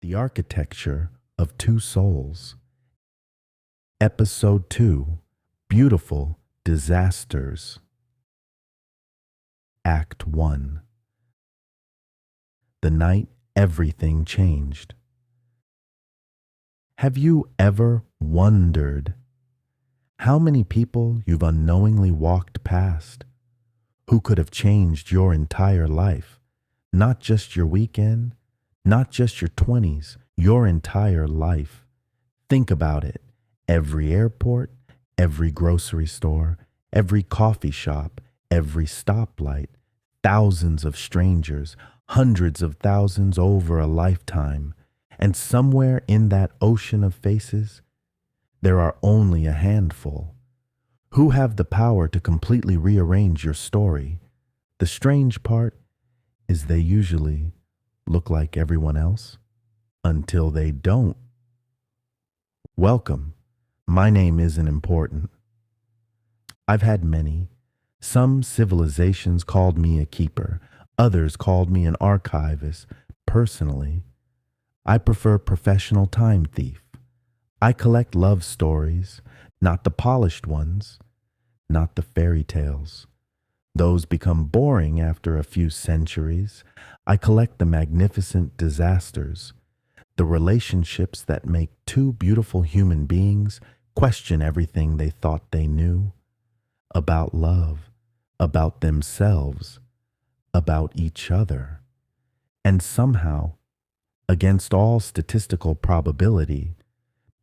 The Architecture of Two Souls. Episode 2, Beautiful Disasters. Act 1. The night everything changed. Have you ever wondered how many people you've unknowingly walked past who could have changed your entire life, not just your weekend, not just your 20s, your entire life? Think about it. Every airport, every grocery store, every coffee shop, every stoplight, thousands of strangers, hundreds of thousands over a lifetime. And somewhere in that ocean of faces, there are only a handful who have the power to completely rearrange your story. The strange part is they usually look like everyone else until they don't. Welcome. My name isn't important. I've had many. Some civilizations called me a keeper. Others called me an archivist. Personally, I prefer professional time thief. I collect love stories, not the polished ones, not the fairy tales. Those become boring after a few centuries. I collect the magnificent disasters, the relationships that make two beautiful human beings question everything they thought they knew about love, about themselves, about each other, and somehow, against all statistical probability,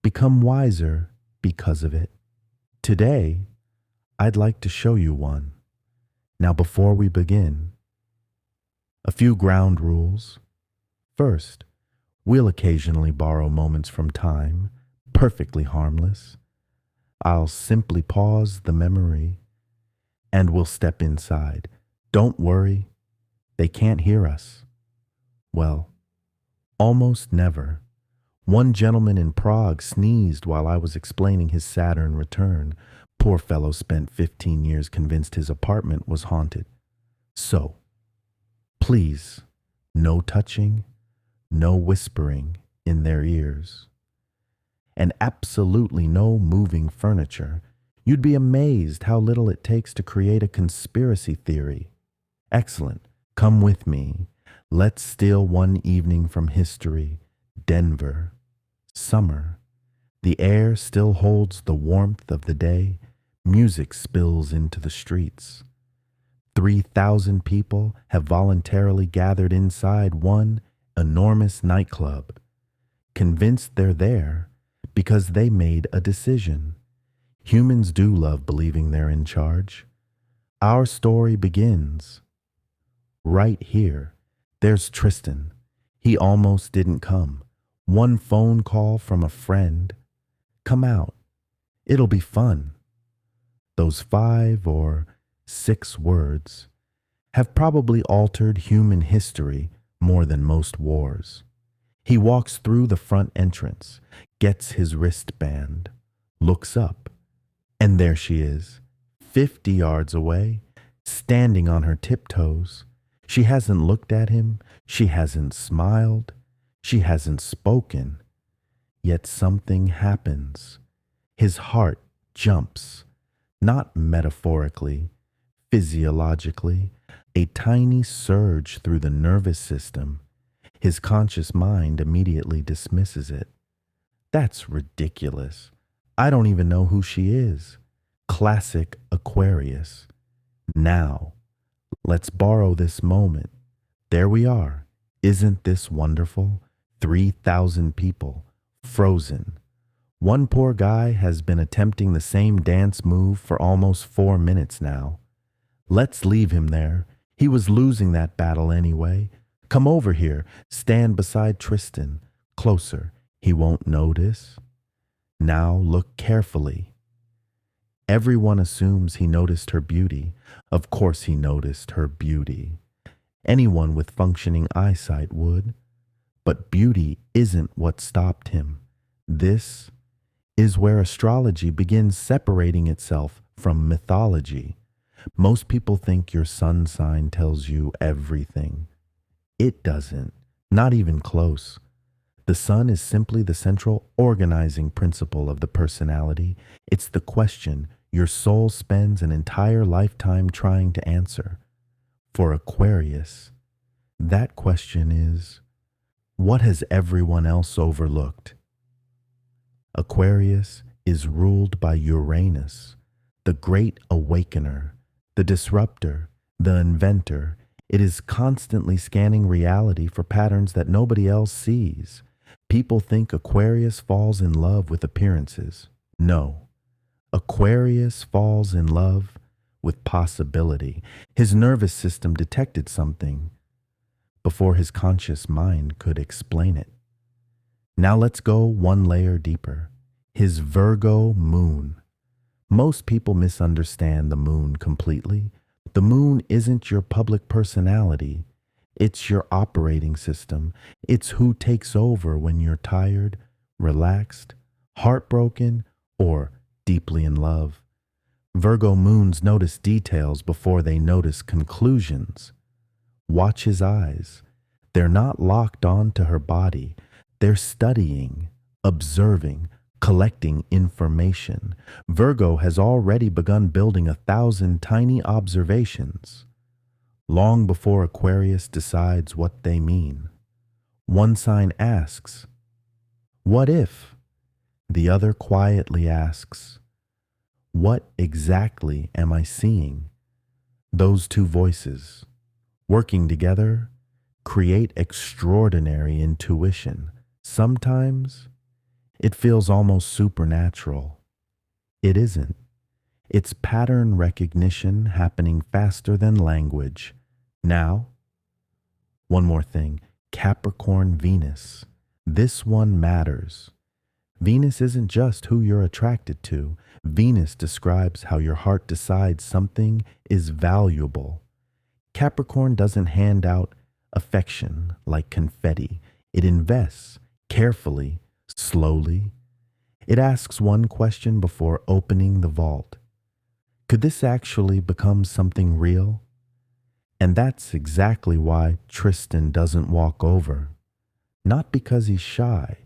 become wiser because of it. Today, I'd like to show you one. Now, before we begin, a few ground rules. First, we'll occasionally borrow moments from time, perfectly harmless. I'll simply pause the memory, and we'll step inside. Don't worry, they can't hear us. Well, almost never. One gentleman in Prague sneezed while I was explaining his Saturn return. Poor fellow spent 15 years convinced his apartment was haunted. So, please, no touching, no whispering in their ears, and absolutely no moving furniture. You'd be amazed how little it takes to create a conspiracy theory. Excellent. Come with me. Let's steal one evening from history. Denver. Summer. The air still holds the warmth of the day. Music spills into the streets. 3,000 people have voluntarily gathered inside one enormous nightclub, convinced they're there because they made a decision. Humans do love believing they're in charge. Our story begins right here. There's Tristan. He almost didn't come. One phone call from a friend. Come out. It'll be fun. Those 5 or 6 words have probably altered human history more than most wars. He walks through the front entrance, gets his wristband, looks up, and there she is, 50 yards away, standing on her tiptoes. She hasn't looked at him, she hasn't smiled, she hasn't spoken. Yet something happens. His heart jumps, not metaphorically, physiologically, a tiny surge through the nervous system. His conscious mind immediately dismisses it. That's ridiculous. I don't even know who she is. Classic Aquarius. Now, let's borrow this moment. There we are. Isn't this wonderful? 3,000 people, frozen. One poor guy has been attempting the same dance move for almost 4 minutes now. Let's leave him there. He was losing that battle anyway. Come over here. Stand beside Tristan. Closer. He won't notice. Now look carefully. Everyone assumes he noticed her beauty. Of course he noticed her beauty. Anyone with functioning eyesight would. But beauty isn't what stopped him. This is where astrology begins separating itself from mythology. Most people think your sun sign tells you everything. It doesn't, not even close. The sun is simply the central organizing principle of the personality. It's the question your soul spends an entire lifetime trying to answer. For Aquarius, that question is, what has everyone else overlooked? Aquarius is ruled by Uranus, the great awakener, the disruptor, the inventor. It is constantly scanning reality for patterns that nobody else sees. People think Aquarius falls in love with appearances. No, Aquarius falls in love with possibility. His nervous system detected something before his conscious mind could explain it. Now let's go one layer deeper. His Virgo moon. Most people misunderstand the moon completely. The moon isn't your public personality. It's your operating system. It's who takes over when you're tired, relaxed, heartbroken, or deeply in love. Virgo moons notice details before they notice conclusions. Watch his eyes. They're not locked on to her body. They're studying, observing, collecting information. Virgo has already begun building 1,000 tiny observations, long before Aquarius decides what they mean. One sign asks, "What if?" The other quietly asks, "What exactly am I seeing?" Those two voices, working together, create extraordinary intuition. Sometimes it feels almost supernatural. It isn't. It's pattern recognition happening faster than language. Now, one more thing. Capricorn Venus. This one matters. Venus isn't just who you're attracted to. Venus describes how your heart decides something is valuable. Capricorn doesn't hand out affection like confetti. It invests carefully, slowly. It asks one question before opening the vault. Could this actually become something real? And that's exactly why Tristan doesn't walk over. Not because he's shy,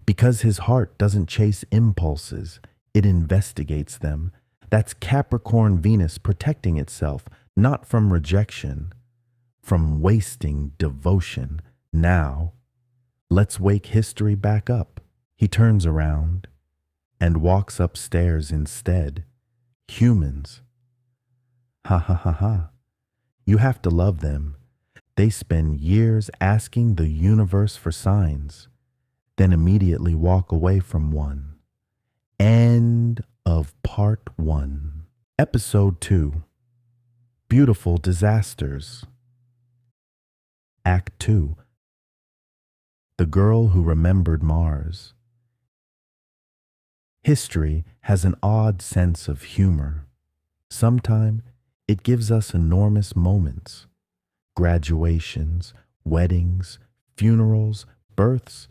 because his heart doesn't chase impulses, it investigates them. That's Capricorn Venus protecting itself, not from rejection, from wasting devotion. Now, let's wake history back up. He turns around and walks upstairs instead. Humans. Ha ha ha ha. You have to love them. They spend years asking the universe for signs, then immediately walk away from one. End of part 1. Episode 2. Beautiful Disasters. Act 2. The Girl Who Remembered Mars. History has an odd sense of humor. Sometimes it gives us enormous moments. Graduations, weddings, funerals, births,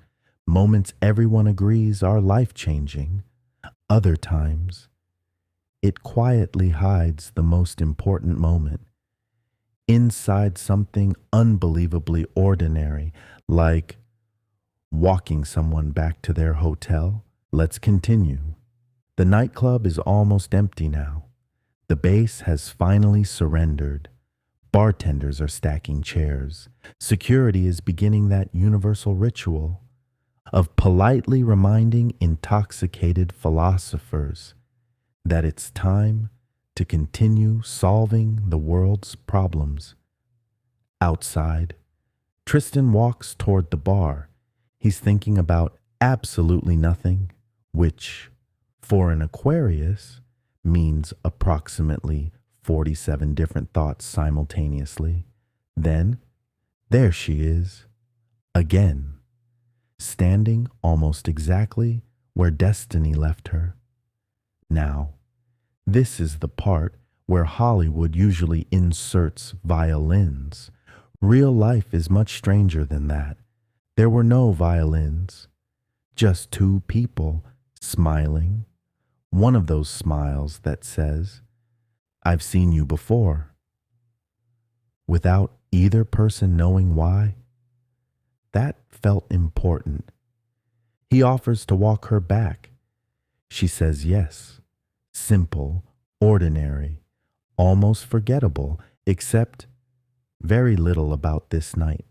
moments everyone agrees are life-changing. Other times, it quietly hides the most important moment inside something unbelievably ordinary, like walking someone back to their hotel. Let's continue. The nightclub is almost empty now. The base has finally surrendered. Bartenders are stacking chairs. Security is beginning that universal ritual of politely reminding intoxicated philosophers that it's time to continue solving the world's problems. Outside, Tristan walks toward the bar. He's thinking about absolutely nothing, which, for an Aquarius, means approximately 47 different thoughts simultaneously. Then, there she is, again, standing almost exactly where destiny left her. Now, this is the part where Hollywood usually inserts violins. Real life is much stranger than that. There were no violins, just two people smiling. One of those smiles that says, "I've seen you before," without either person knowing why. That felt important. He offers to walk her back. She says yes. Simple, ordinary, almost forgettable, except very little about this night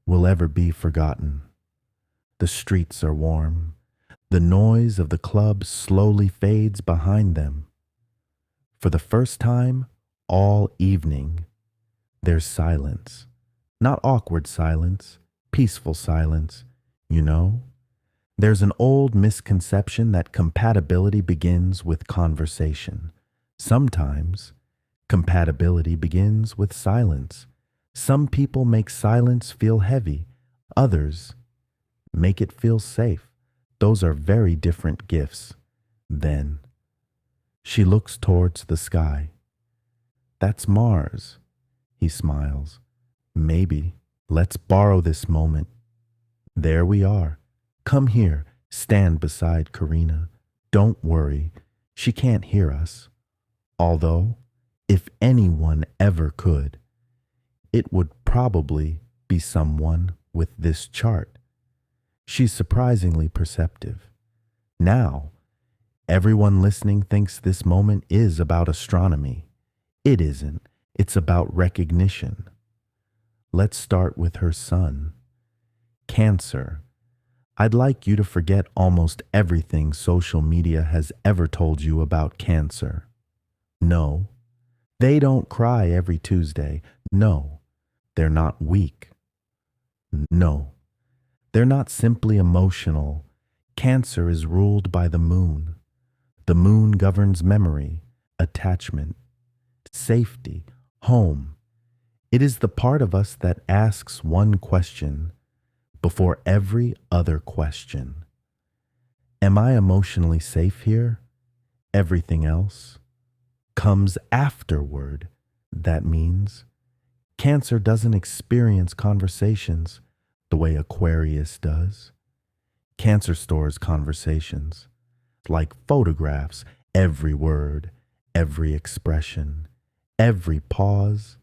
will ever be forgotten. The streets are warm. The noise of the club slowly fades behind them. For the first time all evening, there's silence. Not awkward silence, peaceful silence. You know, there's an old misconception that compatibility begins with conversation. Sometimes, compatibility begins with silence. Some people make silence feel heavy, others make it feel safe. Those are very different gifts. Then, she looks towards the sky. That's Mars. He smiles. Maybe. Let's borrow this moment. There we are. Come here. Stand beside Karina. Don't worry. She can't hear us. Although, if anyone ever could, it would probably be someone with this chart. She's surprisingly perceptive. Now, everyone listening thinks this moment is about astronomy. It isn't. It's about recognition. Let's start with her sun. Cancer. I'd like you to forget almost everything social media has ever told you about Cancer. No, they don't cry every Tuesday. No, they're not weak. No, they're not simply emotional. Cancer is ruled by the moon. The moon governs memory, attachment, safety, home. It is the part of us that asks one question before every other question. Am I emotionally safe here? Everything else comes afterward. That means Cancer doesn't experience conversations the way Aquarius does. Cancer stores conversations like photographs, every word, every expression, every pause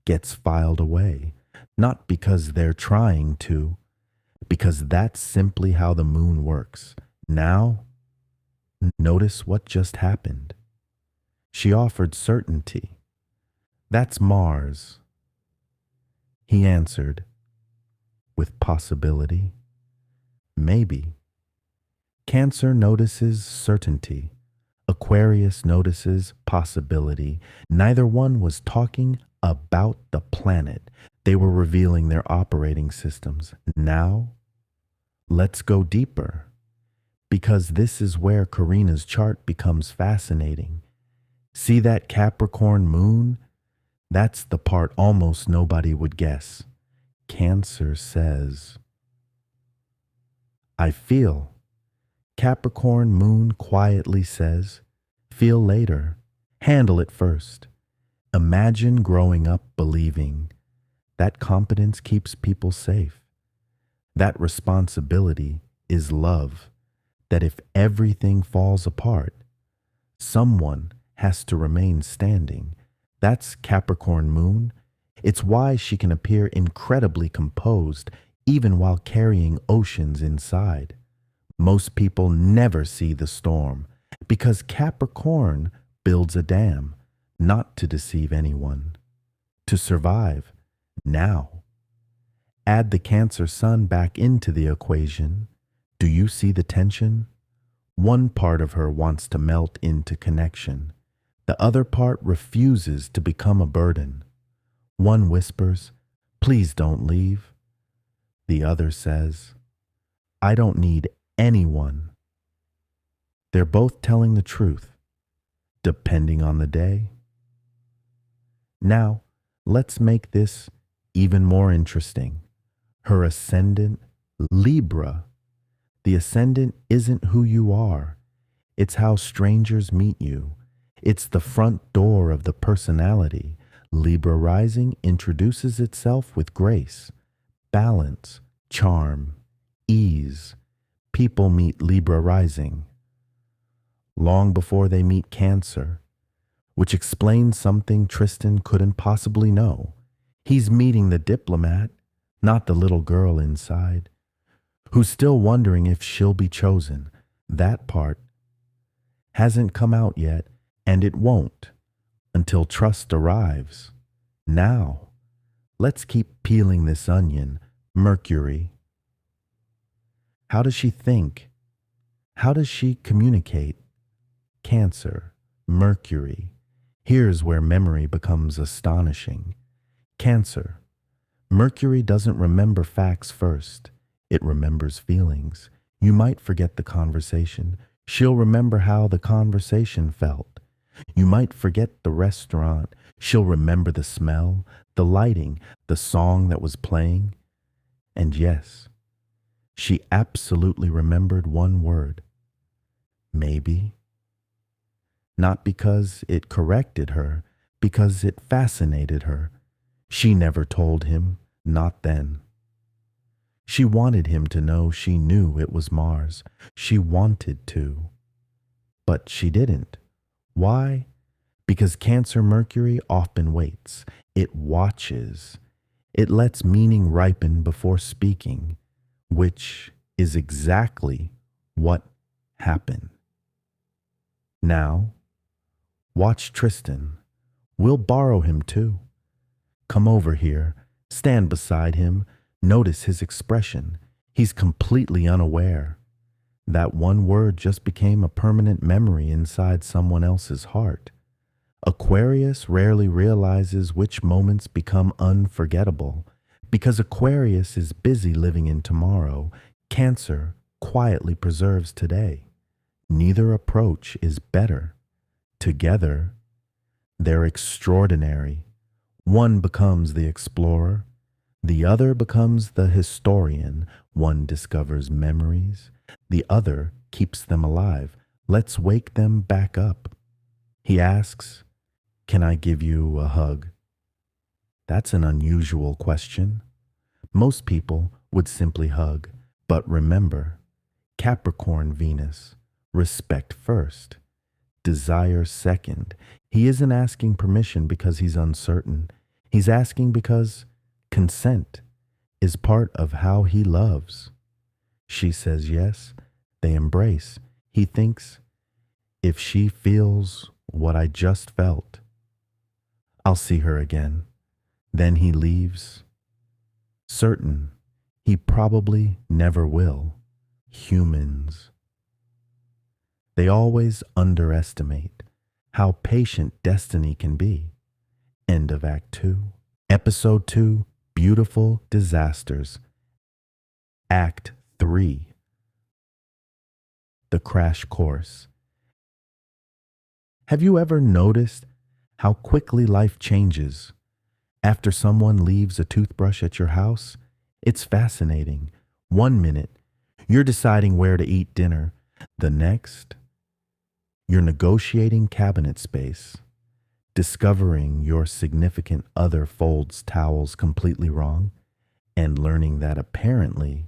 gets filed away, not because they're trying to, because that's simply how the moon works. Now, notice what just happened. She offered certainty. That's Mars. He answered, with possibility. Maybe. Cancer notices certainty. Aquarius notices possibility. Neither one was talking about the planet. They were revealing their operating systems. Now, let's go deeper, because this is where Karina's chart becomes fascinating. See that Capricorn moon? That's the part almost nobody would guess. Cancer says, I feel. Capricorn moon quietly says, feel later. Handle it first. Imagine growing up believing that competence keeps people safe. That responsibility is love. That if everything falls apart, someone has to remain standing. That's Capricorn moon. It's why she can appear incredibly composed even while carrying oceans inside. Most people never see the storm because Capricorn builds a dam, not to deceive anyone, to survive now. Add the Cancer sun back into the equation. Do you see the tension? One part of her wants to melt into connection. The other part refuses to become a burden. One whispers, please don't leave. The other says, I don't need anyone. They're both telling the truth, depending on the day. Now, let's make this even more interesting. Her ascendant, Libra. The ascendant isn't who you are. It's how strangers meet you. It's the front door of the personality. Libra rising introduces itself with grace, balance, charm, ease. People meet Libra rising long before they meet Cancer, which explains something Tristan couldn't possibly know. He's meeting the diplomat, not the little girl inside, who's still wondering if she'll be chosen. That part hasn't come out yet, and it won't until trust arrives. Now, let's keep peeling this onion. Mercury. How does she think? How does she communicate? Cancer. Mercury. Here's where memory becomes astonishing. Cancer. Mercury doesn't remember facts first. It remembers feelings. You might forget the conversation. She'll remember how the conversation felt. You might forget the restaurant. She'll remember the smell, the lighting, the song that was playing. And yes, she absolutely remembered one word. Maybe. Not because it corrected her, because it fascinated her. She never told him, not then. She wanted him to know she knew it was Mars. She wanted to. But she didn't. Why? Because Cancer Mercury often waits. It watches. It lets meaning ripen before speaking, which is exactly what happened. Now, watch Tristan. We'll borrow him too. Come over here. Stand beside him. Notice his expression. He's completely unaware. That one word just became a permanent memory inside someone else's heart. Aquarius rarely realizes which moments become unforgettable. Because Aquarius is busy living in tomorrow, Cancer quietly preserves today. Neither approach is better. Together, they're extraordinary. One becomes the explorer. The other becomes the historian. One discovers memories. The other keeps them alive. Let's wake them back up. He asks, "Can I give you a hug?" That's an unusual question. Most people would simply hug. But remember, Capricorn Venus, respect first, desire second. He isn't asking permission because he's uncertain. He's asking because consent is part of how he loves. She says yes, they embrace. He thinks, if she feels what I just felt, I'll see her again. Then he leaves, certain he probably never will. Humans. They always underestimate how patient destiny can be. End of Act 2. Episode 2, Beautiful Disasters. Act 3, The Crash Course. Have you ever noticed how quickly life changes? After someone leaves a toothbrush at your house, it's fascinating. 1 minute, you're deciding where to eat dinner. The next, you're negotiating cabinet space, discovering your significant other folds towels completely wrong, and learning that apparently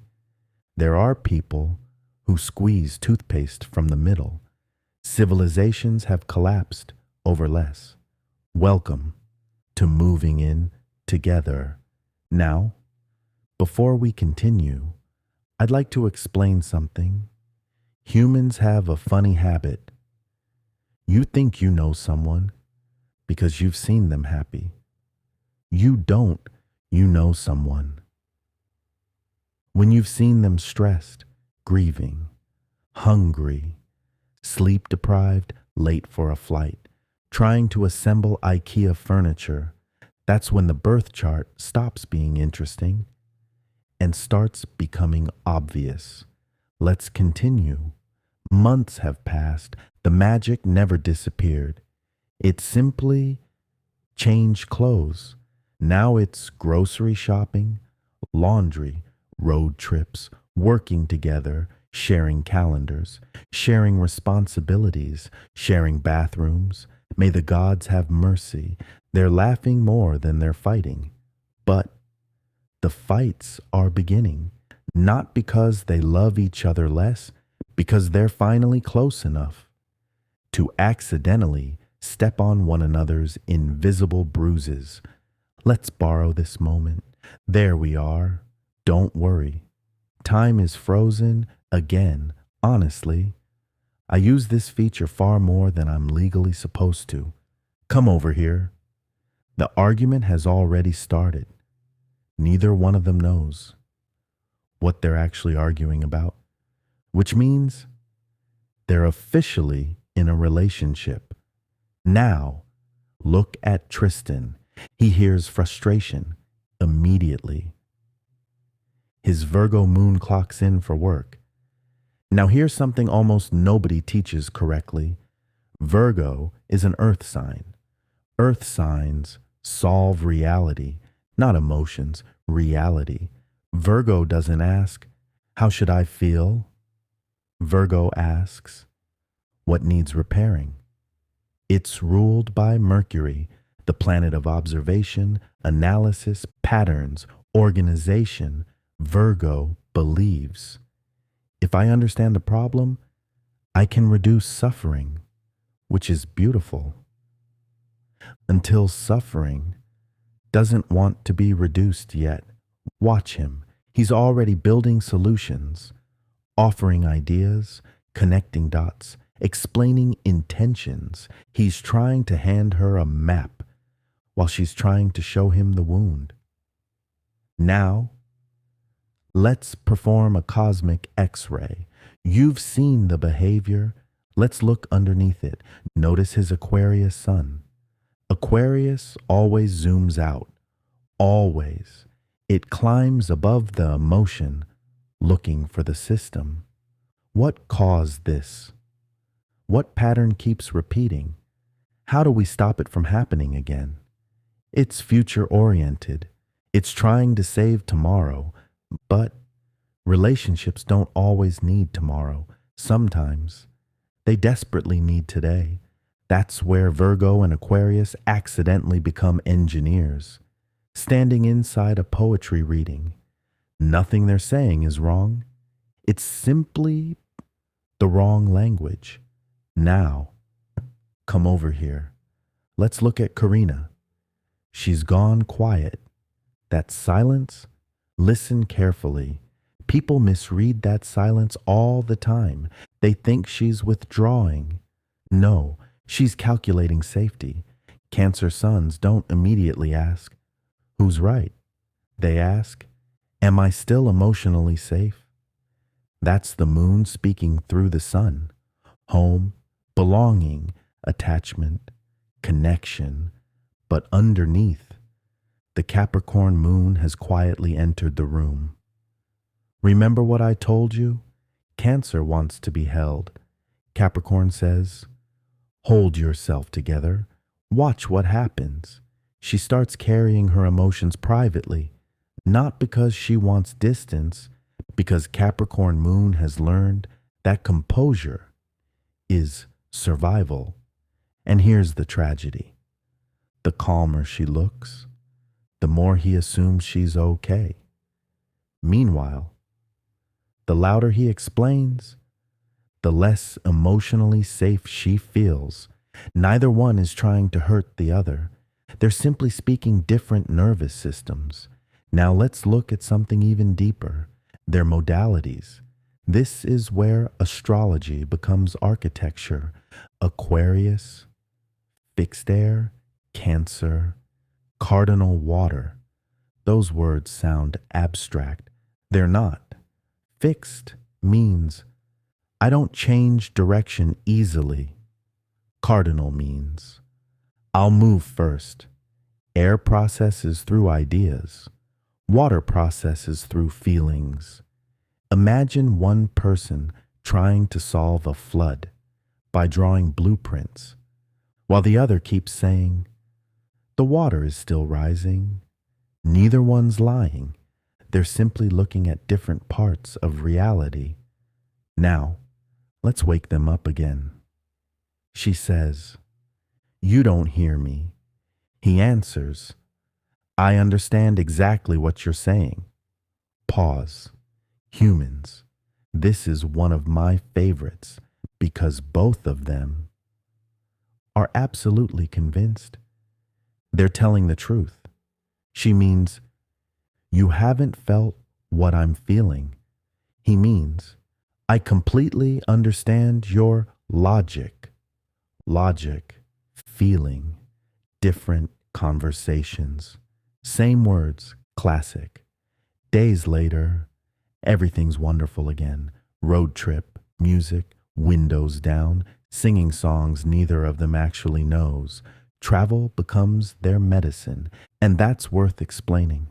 there are people who squeeze toothpaste from the middle. Civilizations have collapsed over less. Welcome to moving in together. Now, before we continue, I'd like to explain something. Humans have a funny habit. You think you know someone because you've seen them happy. You don't, you know someone when you've seen them stressed, grieving, hungry, sleep deprived, late for a flight, trying to assemble IKEA furniture. That's when the birth chart stops being interesting and starts becoming obvious. Let's continue. Months have passed. The magic never disappeared. It simply changed clothes. Now it's grocery shopping, laundry, road trips, working together, sharing calendars, sharing responsibilities, sharing bathrooms. May the gods have mercy. They're laughing more than they're fighting. But the fights are beginning, not because they love each other less, because they're finally close enough to accidentally step on one another's invisible bruises. Let's borrow this moment. There we are. Don't worry. time is frozen again. Honestly, I use this feature far more than I'm legally supposed to. Come over here. The argument has already started. Neither one of them knows what they're actually arguing about, which means they're officially in a relationship. Now, look at Tristan. He hears frustration immediately. His Virgo moon clocks in for work. Now, here's something almost nobody teaches correctly. Virgo is an earth sign. Earth signs solve reality, not emotions, reality. Virgo doesn't ask, how should I feel? Virgo asks, what needs repairing? It's ruled by Mercury, the planet of observation, analysis, patterns, organization. Virgo believes, if I understand the problem, I can reduce suffering, which is beautiful. Until suffering doesn't want to be reduced yet. Watch him. He's already building solutions, offering ideas, connecting dots, explaining intentions. He's trying to hand her a map while she's trying to show him the wound. Now, let's perform a cosmic X-ray. You've seen the behavior. Let's look underneath it. Notice his Aquarius sun. Aquarius always zooms out. Always. It climbs above the emotion, looking for the system. What caused this? What pattern keeps repeating? How do we stop it from happening again? It's future-oriented. It's trying to save tomorrow, but relationships don't always need tomorrow. Sometimes they desperately need today. That's where Virgo and Aquarius accidentally become engineers, standing inside a poetry reading. Nothing they're saying is wrong. It's simply the wrong language. Now, come over here. Let's look at Karina. She's gone quiet. That silence, listen carefully. People misread that silence all the time. They think she's withdrawing. No, she's calculating safety. Cancer suns don't immediately ask, who's right? They ask, am I still emotionally safe? That's the moon speaking through the sun. Home, belonging, attachment, connection. But underneath, the Capricorn moon has quietly entered the room. Remember what I told you? Cancer wants to be held. Capricorn says, hold yourself together. Watch what happens. She starts carrying her emotions privately, not because she wants distance, because Capricorn moon has learned that composure is survival. And here's the tragedy. The calmer she looks, the more he assumes she's okay. Meanwhile, the louder he explains, the less emotionally safe she feels. Neither one is trying to hurt the other. They're simply speaking different nervous systems. Now let's look at something even deeper, their modalities. This is where astrology becomes architecture. Aquarius, fixed air, Cancer, cardinal water. Those words sound abstract. They're not. Fixed means I don't change direction easily. Cardinal means I'll move first. Air processes through ideas. Water processes through feelings. Imagine one person trying to solve a flood by drawing blueprints, while the other keeps saying, the water is still rising. Neither one's lying. They're simply looking at different parts of reality. Now, let's wake them up again. She says, you don't hear me. He answers, I understand exactly what you're saying. Pause. Humans. This is one of my favorites because both of them are absolutely convinced. They're telling the truth. She means, you haven't felt what I'm feeling. He means, I completely understand your logic. Logic, feeling, different conversations. Same words, classic. Days later, everything's wonderful again. Road trip, music, windows down, singing songs neither of them actually knows. Travel becomes their medicine, and that's worth explaining.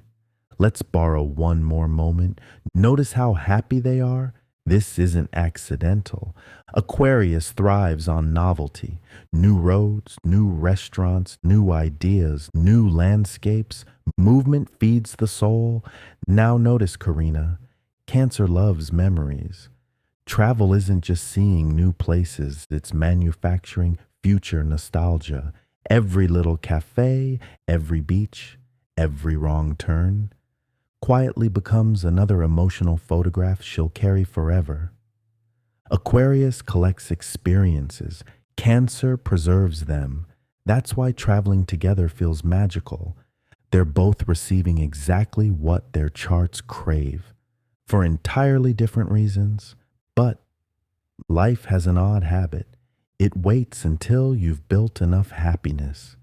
Let's borrow one more moment. Notice how happy they are. This isn't accidental. Aquarius thrives on novelty. New roads, new restaurants, new ideas, new landscapes. Movement feeds the soul. Now notice, Karina, Cancer loves memories. Travel isn't just seeing new places, it's manufacturing future nostalgia. Every little cafe, every beach, every wrong turn quietly becomes another emotional photograph she'll carry forever. Aquarius collects experiences. Cancer preserves them. That's why traveling together feels magical. They're both receiving exactly what their charts crave, for entirely different reasons. But life has an odd habit. It waits until you've built enough happiness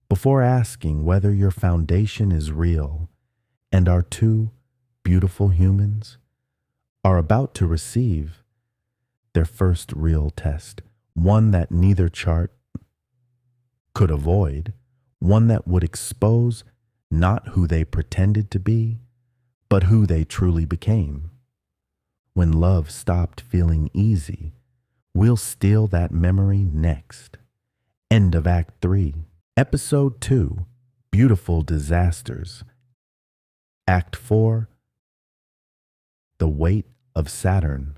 before asking whether your foundation is real. And our two beautiful humans are about to receive their first real test, one that neither chart could avoid, one that would expose not who they pretended to be, but who they truly became. When love stopped feeling easy, we'll steal that memory next. End of Act 3. Episode 2, Beautiful Disasters. Act 4, The Weight of Saturn.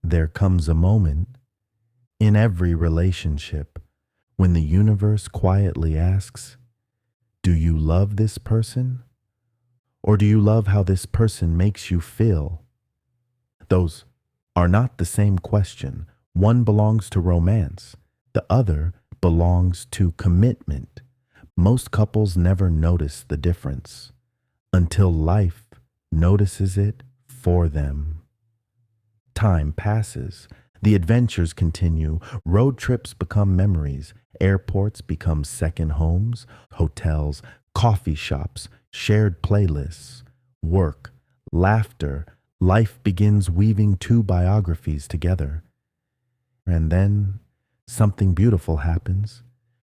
There comes a moment in every relationship when the universe quietly asks, do you love this person? Or do you love how this person makes you feel? Those are not the same question. One belongs to romance, the other belongs to commitment. Most couples never notice the difference until life notices it for them. Time passes. The adventures continue. Road trips become memories. Airports become second homes. Hotels, coffee shops, shared playlists. Work, laughter. Life begins weaving two biographies together. And then something beautiful happens.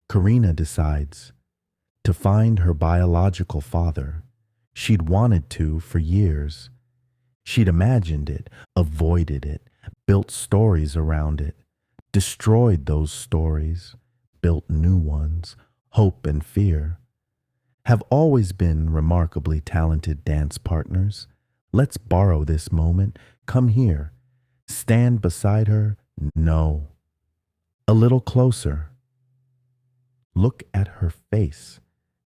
Karina decides to find her biological father. She'd wanted to for years. She'd imagined it, avoided it, built stories around it, destroyed those stories, built new ones, hope and fear. Have always been remarkably talented dance partners. Let's borrow this moment. Come here. Stand beside her. No. A little closer. Look at her face.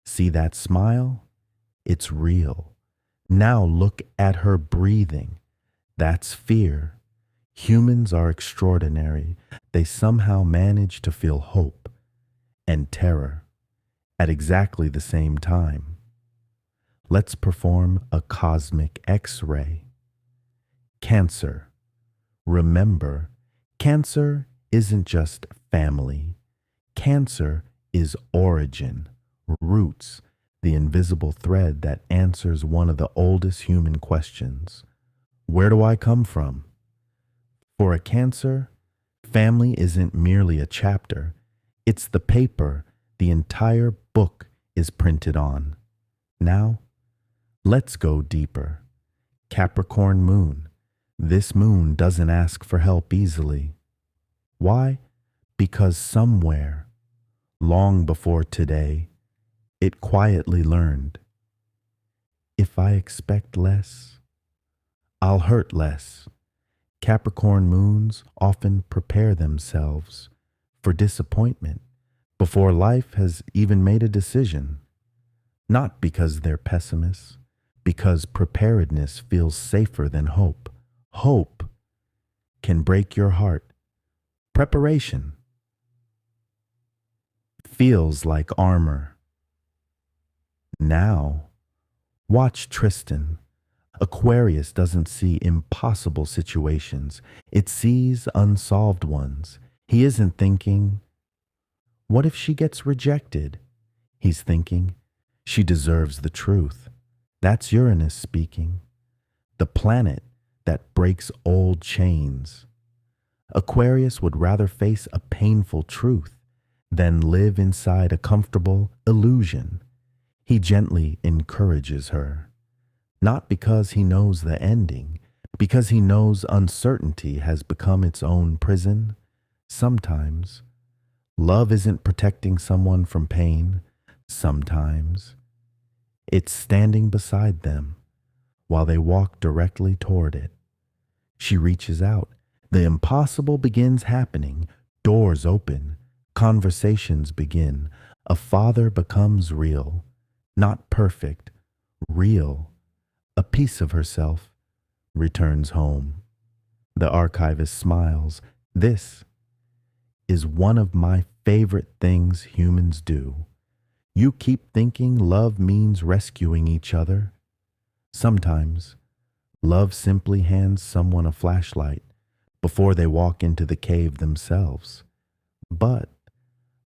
See that smile? It's real. Now look at her breathing. That's fear. Humans are extraordinary. They somehow manage to feel hope and terror at exactly the same time. Let's perform a cosmic X-ray. Cancer. Remember, Cancer isn't just family. Cancer is origin, roots, the invisible thread that answers one of the oldest human questions. Where do I come from? For a Cancer, family isn't merely a chapter. It's the paper the entire book is printed on. Now, let's go deeper. Capricorn moon. This moon doesn't ask for help easily. Why? Because somewhere, long before today, it quietly learned, if I expect less, I'll hurt less. Capricorn moons often prepare themselves for disappointment before life has even made a decision. Not because they're pessimists, because preparedness feels safer than hope. Hope can break your heart. Preparation feels like armor. Now, watch Tristan, Aquarius doesn't see impossible situations, it sees unsolved ones. He isn't thinking, what if she gets rejected? He's thinking, she deserves the truth. That's Uranus speaking, the planet that breaks old chains. Aquarius would rather face a painful truth than live inside a comfortable illusion. He gently encourages her, not because he knows the ending, because he knows uncertainty has become its own prison. Sometimes love isn't protecting someone from pain. Sometimes it's standing beside them while they walk directly toward it. She reaches out. The impossible begins happening. Doors open. Conversations begin. A father becomes real. Not perfect. Real. A piece of herself returns home. The archivist smiles. This is one of my favorite things humans do. You keep thinking love means rescuing each other. Sometimes love simply hands someone a flashlight before they walk into the cave themselves. But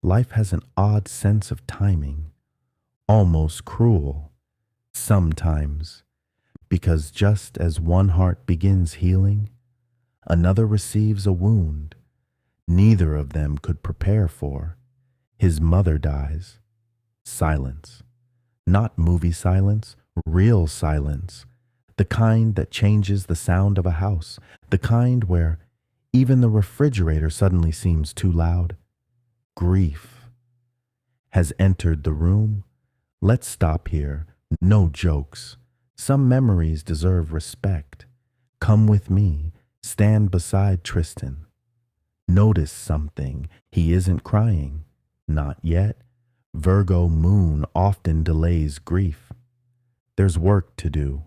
life has an odd sense of timing, almost cruel, sometimes, because just as one heart begins healing, another receives a wound neither of them could prepare for. His mother dies. Silence. Not movie silence, real silence. The kind that changes the sound of a house. The kind where even the refrigerator suddenly seems too loud. Grief has entered the room. Let's stop here. No jokes. Some memories deserve respect. Come with me. Stand beside Tristan. Notice something. He isn't crying. Not yet. Virgo moon often delays grief. There's work to do.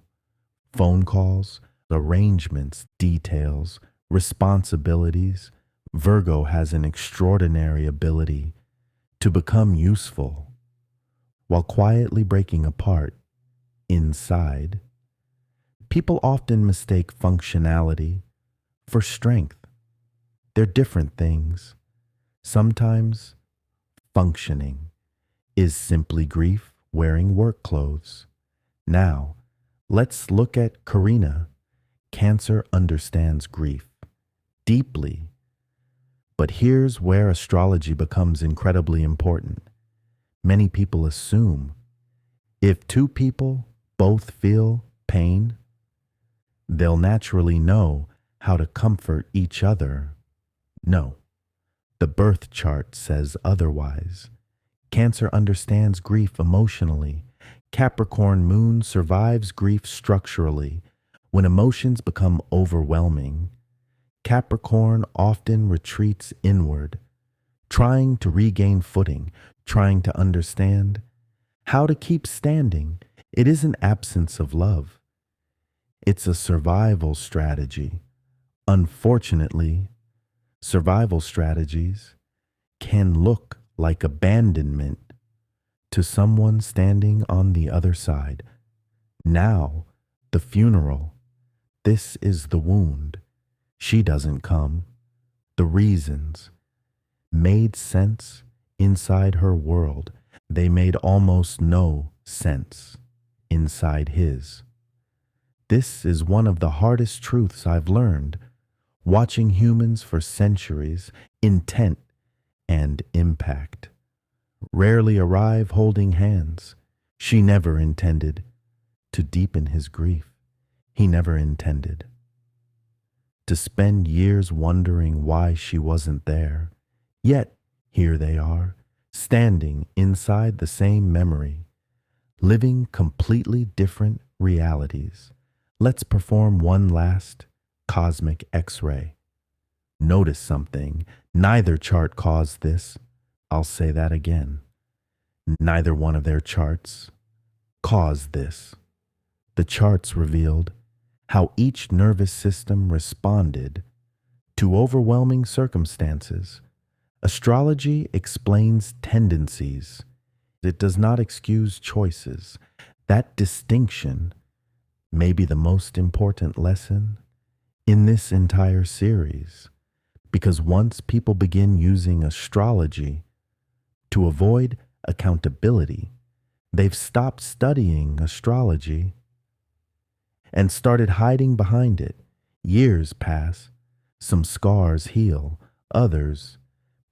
Phone calls, arrangements, details, responsibilities. Virgo has an extraordinary ability to become useful while quietly breaking apart inside. People often mistake functionality for strength. They're different things. Sometimes functioning is simply grief wearing work clothes. Now, let's look at Karina. Cancer understands grief deeply. But here's where astrology becomes incredibly important. Many people assume if two people both feel pain, they'll naturally know how to comfort each other. No, the birth chart says otherwise. Cancer understands grief emotionally. Capricorn moon survives grief structurally. When emotions become overwhelming, Capricorn often retreats inward, trying to regain footing, trying to understand how to keep standing. It isn't absence of love. It's a survival strategy. Unfortunately, survival strategies can look like abandonment to someone standing on the other side. Now, the funeral. This is the wound. She doesn't come. The reasons made sense inside her world. They made almost no sense inside his. This is one of the hardest truths I've learned, watching humans for centuries, intent and impact. Rarely arrive holding hands. She never intended to deepen his grief. He never intended to spend years wondering why she wasn't there. Yet, here they are, standing inside the same memory, living completely different realities. Let's perform one last cosmic X-ray. Notice something. Neither chart caused this. I'll say that again. Neither one of their charts caused this. The charts revealed how each nervous system responded to overwhelming circumstances. Astrology explains tendencies. It does not excuse choices. That distinction maybe the most important lesson in this entire series, because once people begin using astrology to avoid accountability, they've stopped studying astrology and started hiding behind it. Years pass, some scars heal, others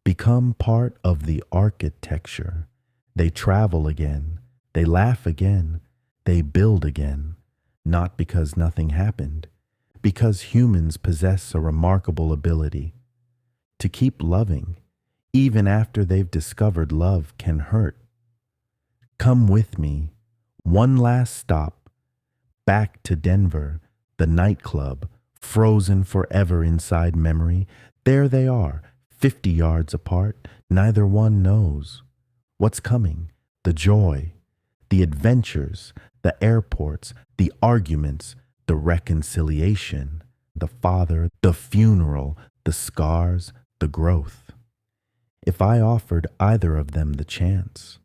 become part of the architecture. They travel again, they laugh again, they build again, not because nothing happened, because humans possess a remarkable ability to keep loving, even after they've discovered love can hurt. Come with me, one last stop, back to Denver, the nightclub, frozen forever inside memory. There they are, 50 yards apart, neither one knows what's coming, the joy, the adventures, the airports, the arguments, the reconciliation, the father, the funeral, the scars, the growth. If I offered either of them the chance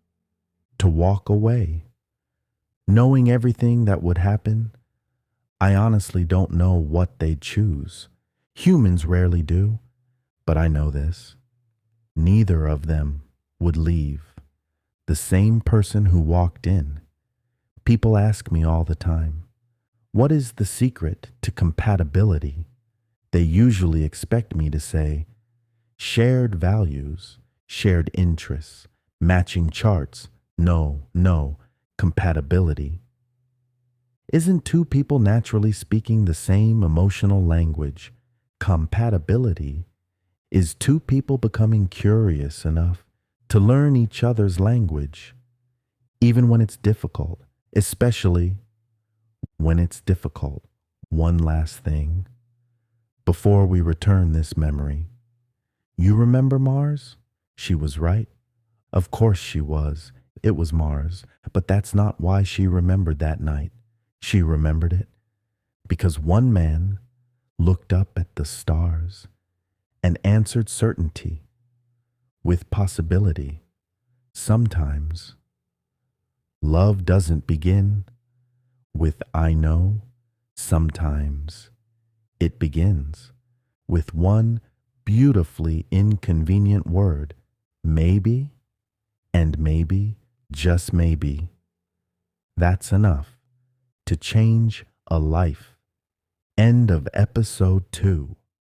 to walk away, knowing everything that would happen, I honestly don't know what they'd choose. Humans rarely do, but I know this. Neither of them would leave. The same person who walked in. People ask me all the time, what is the secret to compatibility? They usually expect me to say, shared values, shared interests, matching charts. No, compatibility. Isn't two people naturally speaking the same emotional language? Compatibility is two people becoming curious enough to learn each other's language, even when it's difficult, especially when it's difficult. One last thing before we return this memory. You remember Mars? She was right. Of course she was. It was Mars, but that's not why she remembered that night. She remembered it because one man looked up at the stars and answered certainty with possibility. Sometimes love doesn't begin with I know. Sometimes it begins with one beautifully inconvenient word, maybe, and maybe, just maybe. That's enough to change a life. End of episode 2.